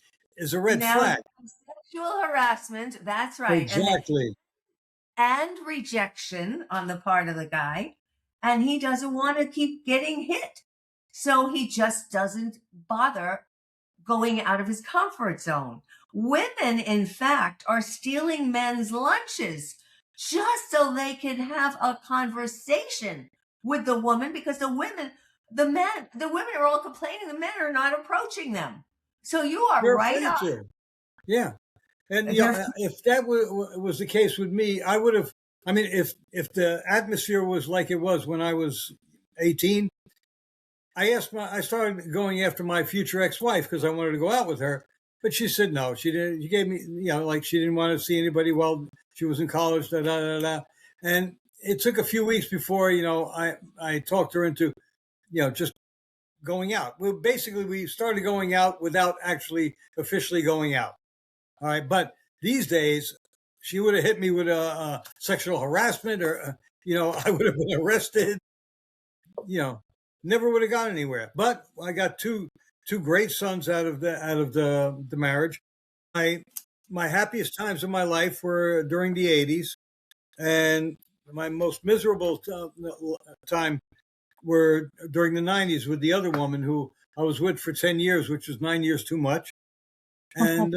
a red flag. Sexual harassment, that's right. Exactly. And rejection on the part of the guy. And he doesn't want to keep getting hit. So he just doesn't bother going out of his comfort zone. Women, in fact, are stealing men's lunches just so they can have a conversation with the woman, because the women are all complaining the men are not approaching them. So you are They're right afraid on. to. Yeah. And They're- if that was the case with me, I would have. I mean, if the atmosphere was like it was when I was 18, I started going after my future ex-wife because I wanted to go out with her, but she said no. She didn't. She gave me, like she didn't want to see anybody while she was in college. Da da da da. And it took a few weeks before I talked her into just going out. Well, basically, we started going out without actually officially going out. All right, but these days, she would have hit me with a sexual harassment, or I would have been arrested. Never would have gone anywhere. But I got two great sons out of the marriage. My happiest times in my life were during the '80s, and my most miserable time were during the '90s with the other woman who I was with for 10 years, which was 9 years too much, and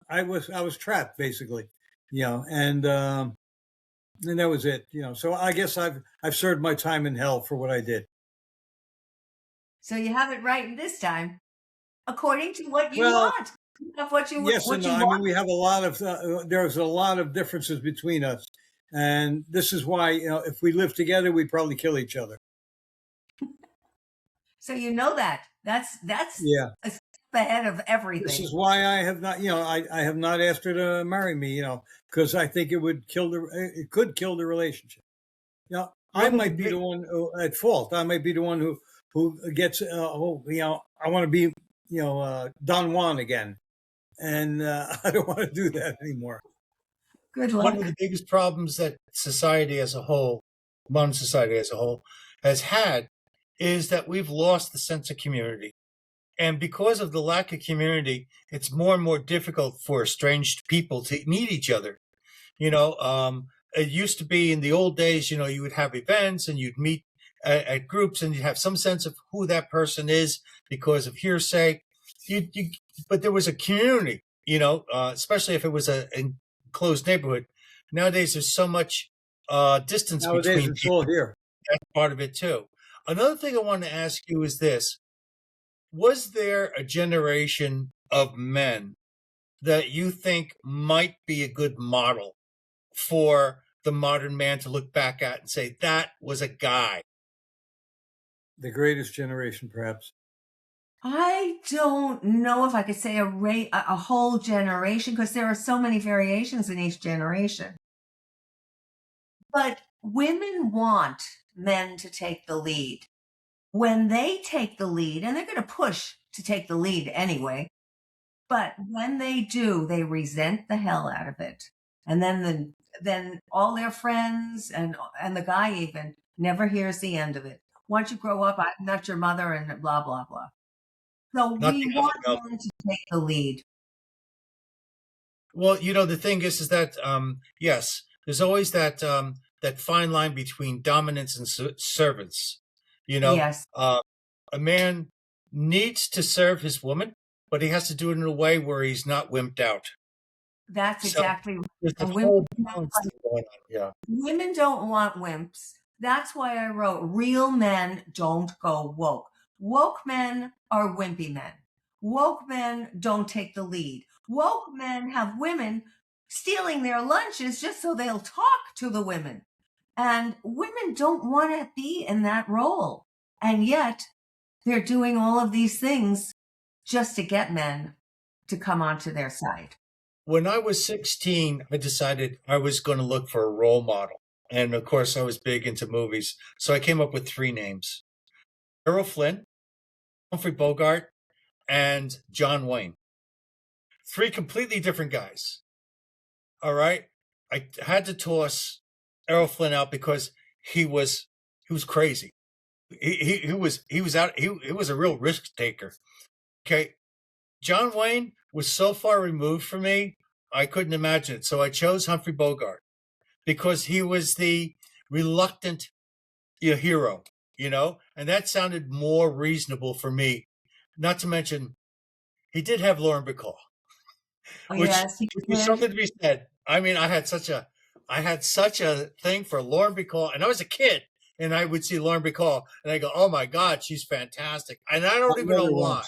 I was trapped basically, and that was it. So I guess I've served my time in hell for what I did. So you have it right this time, according to what you Well, want. Of what you yes what and you no. I mean, want. we have there's a lot of differences between us, and this is why if we lived together, we'd probably kill each other. So you know that's Yeah. a step ahead of This everything. is why I have not, I have not asked her to marry me, because I think it could kill the relationship. I might be the one at fault. I might be the one who gets, I want to be, Don Juan again, and I don't want to do that anymore. Good One of luck. the biggest problems that modern society as a whole, has had is that we've lost the sense of community. And because of the lack of community, it's more and more difficult for estranged people to meet each other. It used to be in the old days, you would have events and you'd meet at groups and you'd have some sense of who that person is because of hearsay. But there was a community, especially if it was a enclosed neighborhood. Nowadays, there's so much distance Nowadays, between it's people. all here. That's part of it too. Another thing I want to ask you is this. Was there a generation of men that you think might be a good model for the modern man to look back at and say, that was a guy? The greatest generation, perhaps. I don't know if I could say a whole generation, because there are so many variations in each generation. But women want men to take the lead. When they take the lead, and they're going to push to take the lead anyway, but when they do, they resent the hell out of it. And then all their friends and the guy even never hears the end of it. Once you grow up, I'm not your mother, and blah blah blah. So Not we the want alpha men to take the lead. Well, the thing is that yes, there's always that fine line between dominance and servants. Yes, A man needs to serve his woman, but he has to do it in a way where he's not wimped out. that's So exactly right. there's a And whole balance thing going on. Yeah. women don't want wimps. That's why I wrote, real men don't go woke. Woke men are wimpy men. Woke men don't take the lead. Woke men have women stealing their lunches just so they'll talk to the women. And women don't want to be in that role. And yet they're doing all of these things just to get men to come onto their side. When I was 16, I decided I was going to look for a role model. And of course, I was big into movies. So I came up with 3 names: Errol Flynn, Humphrey Bogart, and John Wayne. 3 completely different guys. All right. I had to toss Errol Flynn out because he was crazy. He was out. He was a real risk taker. Okay. John Wayne was so far removed from me, I couldn't imagine it. So I chose Humphrey Bogart because he was the reluctant hero, and that sounded more reasonable for me. Not to mention, he did have Lauren Bacall, Oh, which yes, he was did. something to be said. I mean, I had such a I had such a thing for Lauren Bacall, and I was a kid, and I would see Lauren Bacall, and I go, "Oh my God, she's fantastic!" And I don't even know why.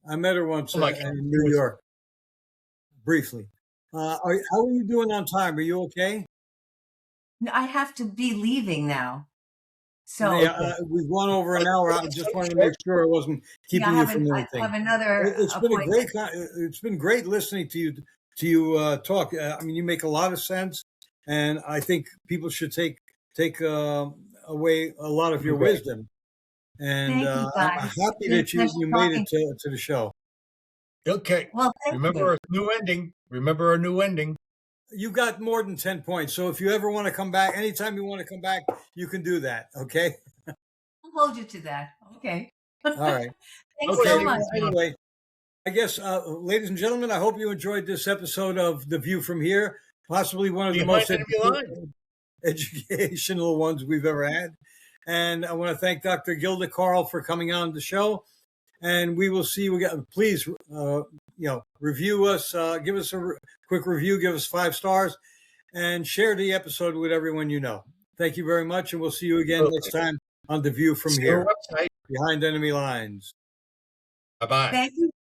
I met her once Oh my in God. New York, briefly. How are you doing on time? Are you okay? I have to be leaving now. So Yeah, we've gone over an hour. I just wanted to make sure I wasn't yeah, keeping you from I anything. have another It's been a appointment. it's been great listening to you talk. I mean, you make a lot of sense, and I think people should take away a lot of your wisdom. And Thank you, I'm guys. happy It's been a that pleasure you made it talking. to the show. Okay. Well, thank Remember you. our new ending. Remember our new ending. You got more than 10 points. So if you ever want to come back, anytime you want to come back, you can do that. Okay. I'll hold you to that. Okay. All right. Thanks Okay. so much. Anyway, I guess, ladies and gentlemen, I hope you enjoyed this episode of The View from Here, possibly one of the Behind most enemy lines. educational ones we've ever had. And I want to thank Dr. Gilda Carle for coming on the show. And we will see you again. Please, review us, give us a quick review, give us 5 stars, and share the episode with everyone you know. Thank you very much, and we'll see you again next time on The View from See Here, our website. Behind Enemy Lines. Bye-bye. Thank you.